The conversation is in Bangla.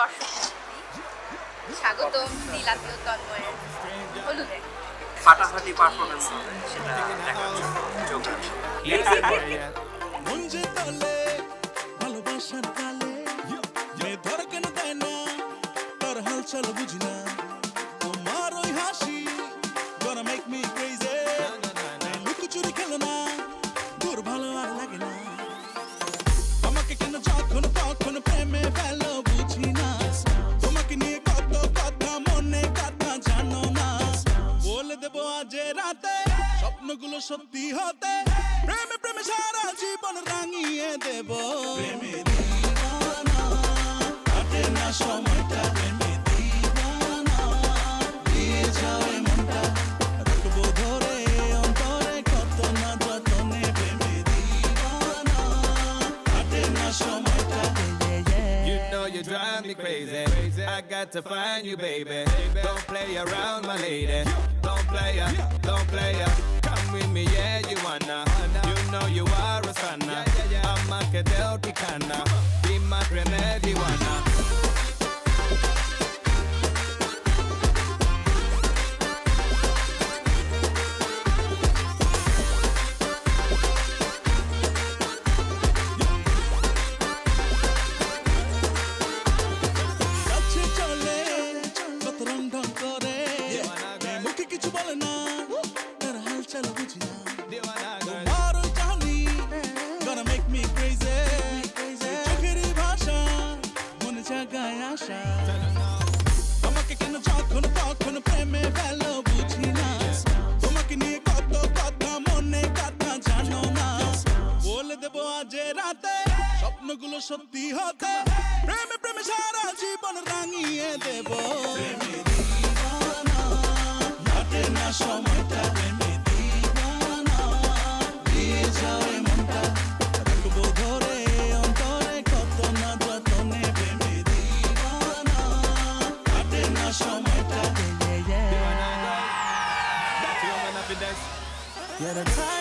দর্শক স্বাগতম নীলাতীয় তন্ময়ের হলুদে ফাটাফাটি পারফরমেন্স হবে সেটা দেখার জন্য চোখ রাখছি। মুঞ্জে তলে ভালোবাসার কালে মেয়ে ধর কেন দেয় না তোর হালচাল বুঝি না তোমার ওই হাসি gonna make me crazy লুকোচুরি খেলো না তোর ভালো আর লাগে না আমাকে কেন যখন তখন প্রেমে ফেলো বুঝি না তোমাকে নিয়ে কত কথা মনে কথা জানো না বলে দেবো আজ রাতে স্বপ্নগুলো সত্যি হতে প্রেমে প্রেমে সারা জীবন রাঙিয়ে দেব প্রেমে দিওয়ানা কাটে না সময়টা প্রেমে দিওয়ানা দিয়ে যাও মনটা রাখবো ধরে অন্তরে কত না যতনে প্রেমে দিওয়ানা কাটে না সময়টা You know you drive me crazy. I got to find you, baby. Don't play around, my lady. Don't play ya. Come with me, yeah, you wanna. You know you are a stunner. I'm a cadel Ticana. Be my grenade, wanna. আমাকে কেন যখন তখন প্রেমে ফেলো বুঝি না তোমাকে নিয়ে কত কথা মনে কথা জানো না বলে দেবো আজ রাতে স্বপ্নগুলো সত্যি হতে প্রেমে প্রেমে সারা জীবন রাঙিয়ে দেব প্রেমে দিওয়ানা কাটে না সময়টা প্রেমে দিওয়ানা দিয়ে যাও মনটা রাখবো ধরে অন্তরে কত না যতনে প্রেমে দিওয়ানা কাটে না সময়টা That's your man happiness. Yeah, the time